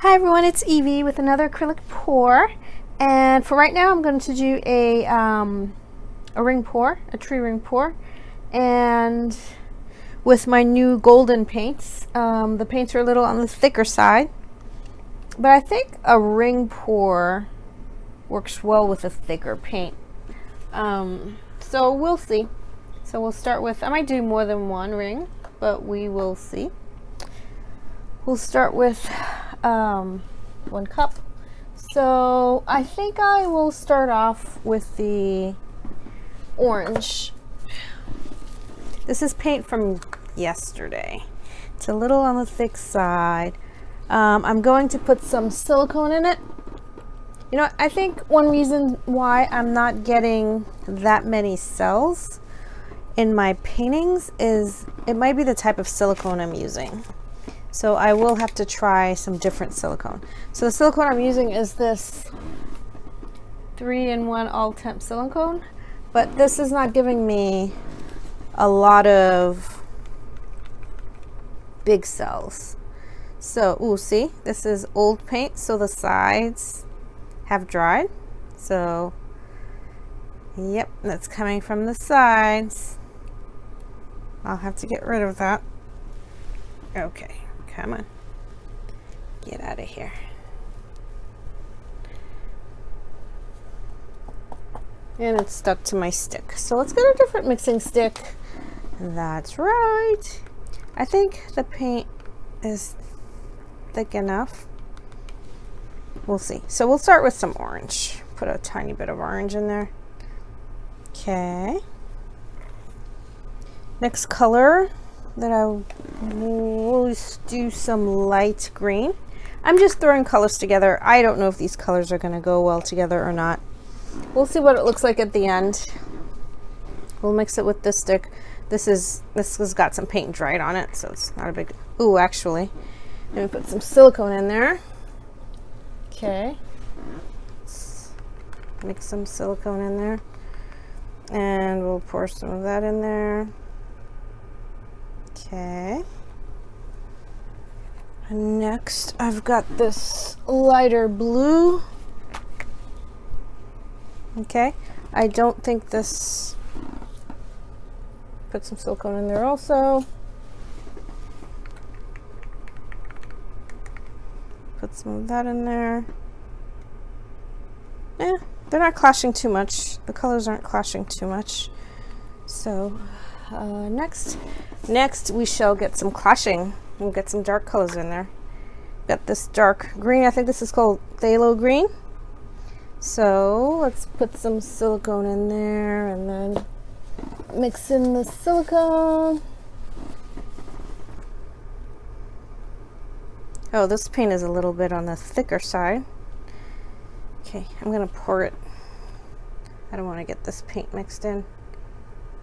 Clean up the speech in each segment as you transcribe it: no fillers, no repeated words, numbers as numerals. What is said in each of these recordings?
Hi everyone, it's Evie with another acrylic pour, and for right now I'm going to do a ring pour, a tree ring pour, and with my new golden paints. The paints are a little on the thicker side, but I think a ring pour works well with a thicker paint. So we'll see. So we'll start with, I might do more than one ring, but we will see. We'll start with 1 cup. So I think I will start off with the orange. This is paint from yesterday. It's a little on the thick side. I'm going to put some silicone in it. You know, I think one reason why I'm not getting that many cells in my paintings is it might be the type of silicone I'm using. So I will have to try some different silicone. So the silicone I'm using is this 3-in-1 all temp silicone, but this is not giving me a lot of big cells. So, ooh, see, this is old paint, so the sides have dried. So, yep, that's coming from the sides. I'll have to get rid of that. Okay. Come on, get out of here. And it's stuck to my stick. So let's get a different mixing stick. That's right. I think the paint is thick enough. We'll see. So we'll start with some orange. Put a tiny bit of orange in there. Okay. Next color that I will do some light green. I'm just throwing colors together. I don't know if these colors are going to go well together or not. We'll see what it looks like at the end. We'll mix it with this stick. This has got some paint dried on it, so it's not a big. Ooh, actually, let me put some silicone in there. Okay, let's mix some silicone in there, and we'll pour some of that in there. Okay. And next, I've got this lighter blue. Okay. I don't think this. Put some silicone in there also. Put some of that in there. Yeah, they're not clashing too much. The colors aren't clashing too much. So, next we shall get some clashing. We'll get some dark colors in there. Got this dark green. I think this is called phthalo green. So let's put some silicone in there and then mix in the silicone. Oh, this paint is a little bit on the thicker side. Okay, I'm gonna pour it. I don't want to get this paint mixed in.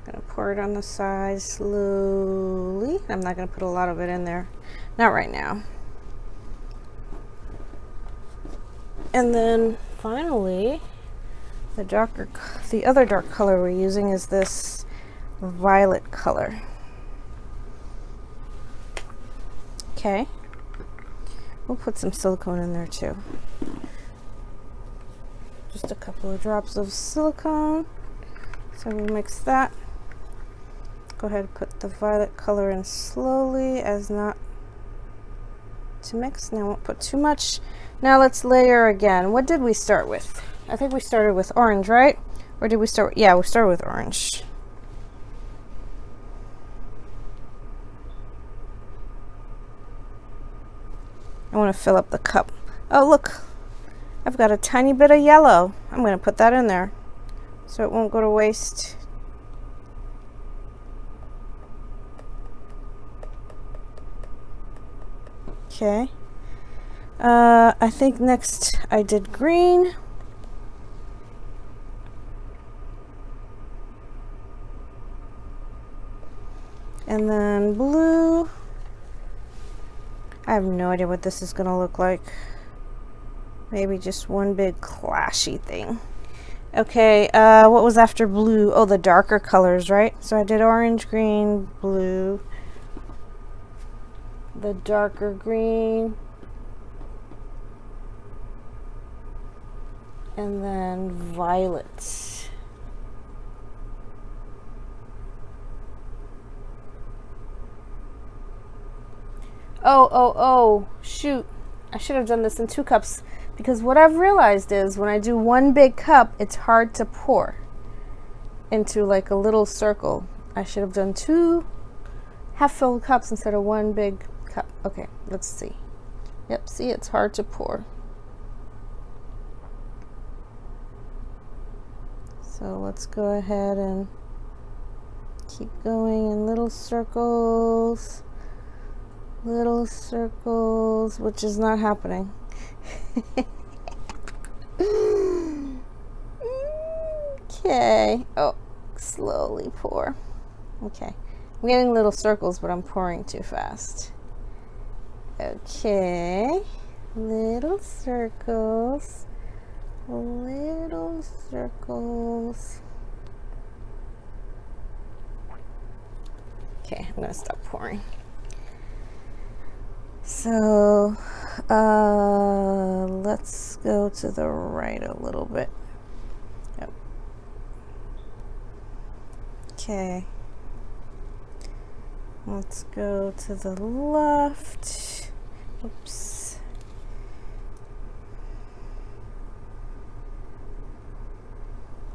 I'm gonna pour it on the side slowly. I'm not gonna put a lot of it in there, not right now. And then finally, the other dark color we're using is this violet color. Okay, we'll put some silicone in there too. Just a couple of drops of silicone. So we'll mix that. Go ahead and put the violet color in slowly as not to mix. Now I won't put too much. Now let's layer again. What did we start with? I think we started with orange, right? Or did we start? Yeah, we started with orange. I want to fill up the cup. Oh, look. I've got a tiny bit of yellow. I'm going to put that in there so it won't go to waste. Okay. I think next I did green. And then blue. I have no idea what this is going to look like. Maybe just one big clashy thing. Okay, what was after blue? Oh, the darker colors, right? So I did orange, green, blue. The darker green. and then violet. Oh, shoot. I should have done this in 2 cups, because what I've realized is when I do 1 big cup, it's hard to pour into like a little circle. I should have done 2 half-filled cups instead of 1 big cup. Okay, let's see. Yep, see, it's hard to pour. So let's go ahead and keep going in little circles, which is not happening. Okay. Oh, slowly pour. Okay. I'm getting little circles, but I'm pouring too fast. Okay. Little circles. Little circles. Okay, I'm gonna stop pouring. So, let's go to the right a little bit. Yep. Okay. Let's go to the left. Oops.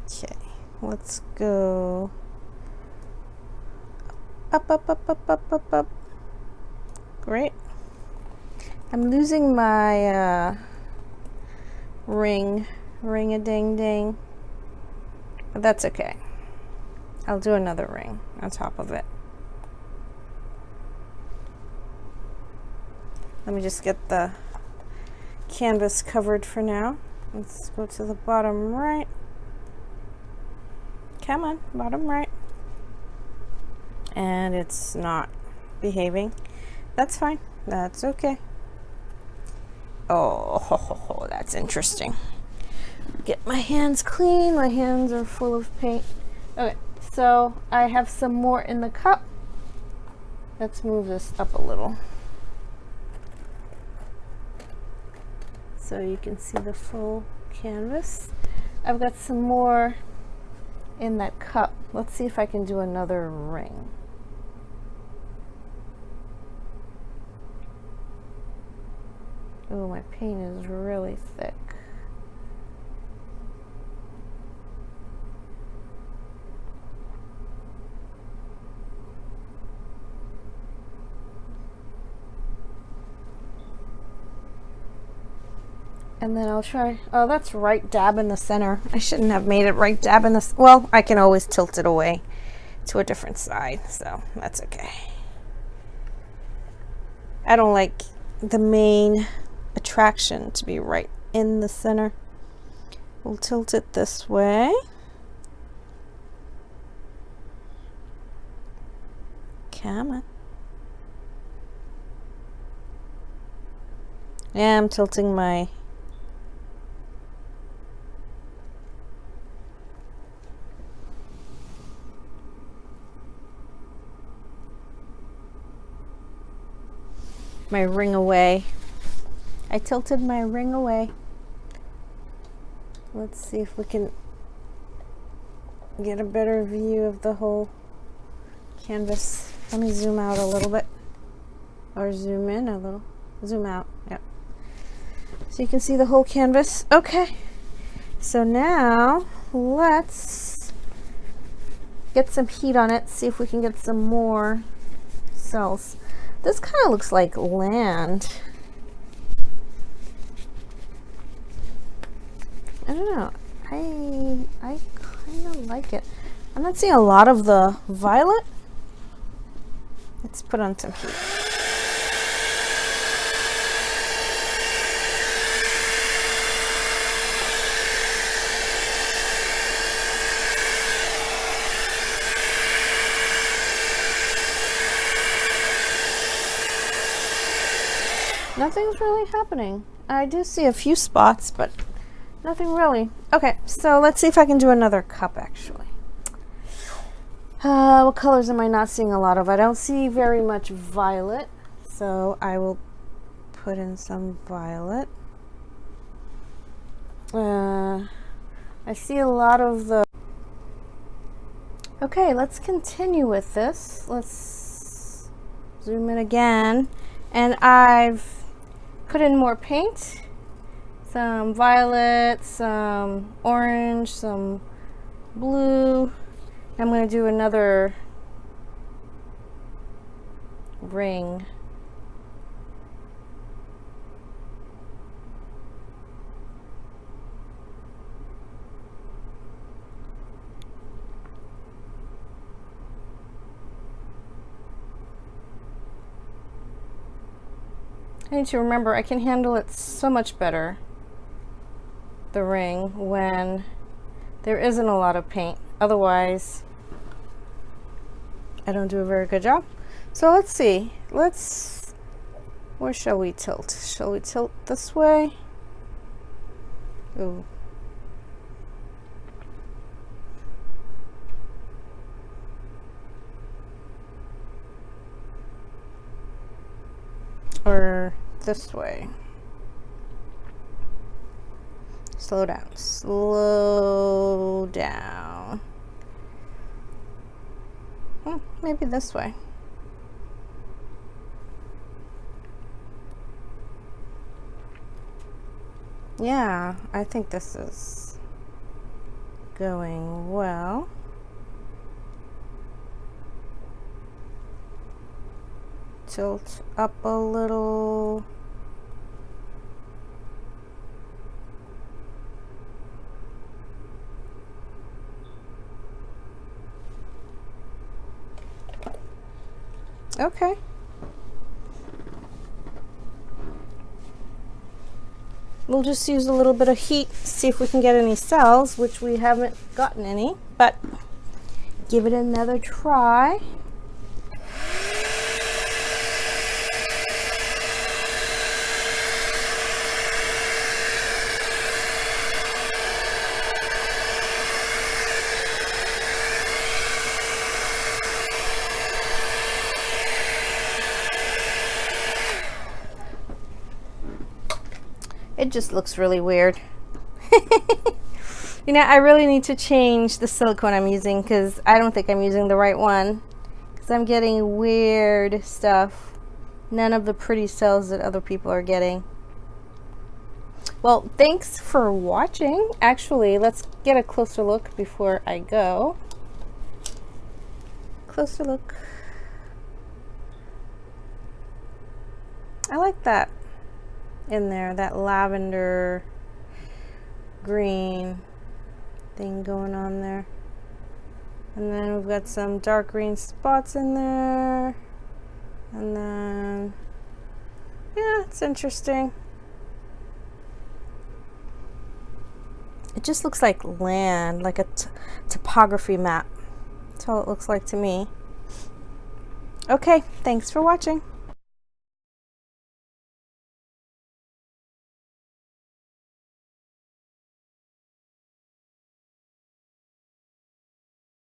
Okay, let's go up. Great. I'm losing my ring-a-ding-ding, but that's okay. I'll do another ring on top of it. Let me just get the canvas covered for now. Let's go to the bottom right. Come on, bottom right. And it's not behaving. That's fine. That's okay. Oh, that's interesting. Get my hands clean. My hands are full of paint. Okay, so I have some more in the cup. Let's move this up a little so you can see the full canvas. I've got some more in that cup. Let's see if I can do another ring. Oh, my paint is really thick. And then I'll try, oh, that's right dab in the center. I shouldn't have made it right dab in the, well, I can always tilt it away to a different side, so that's okay. I don't like the main attraction to be right in the center. We'll tilt it this way. Come on. Yeah, I'm tilting my ring away. I tilted my ring away. Let's see if we can get a better view of the whole canvas. Let me zoom out a little bit, or zoom in a little. Zoom out. Yep. So you can see the whole canvas. Okay. So now let's get some heat on it. See if we can get some more cells. This kind of looks like land. I don't know. I kind of like it. I'm not seeing a lot of the violet. Let's put on some heat. Nothing's really happening. I do see a few spots, but nothing really. Okay, so let's see if I can do another cup actually. What colors am I not seeing a lot of? I don't see very much violet, so I will put in some violet. I see a lot of the... Okay, let's continue with this. Let's zoom in again. And I've put in more paint. Some violet, some orange, some blue. I'm going to do another ring. I need to remember I can handle it so much better, the ring, when there isn't a lot of paint. Otherwise, I don't do a very good job. So let's see. Where shall we tilt? Shall we tilt this way? Ooh. Or this way. Slow down. Slow down. Maybe this way. Yeah, I think this is going well. Tilt up a little. Okay. We'll just use a little bit of heat, see if we can get any cells, which we haven't gotten any, but give it another try. It just looks really weird. You know, I really need to change the silicone I'm using because I don't think I'm using the right one. Because I'm getting weird stuff. None of the pretty cells that other people are getting. Well, thanks for watching. Actually, let's get a closer look before I go. Closer look. I like that in there, that lavender green thing going on there. And then we've got some dark green spots in there. And then, yeah, it's interesting. It just looks like land, like a topography map. That's all it looks like to me. Okay, thanks for watching.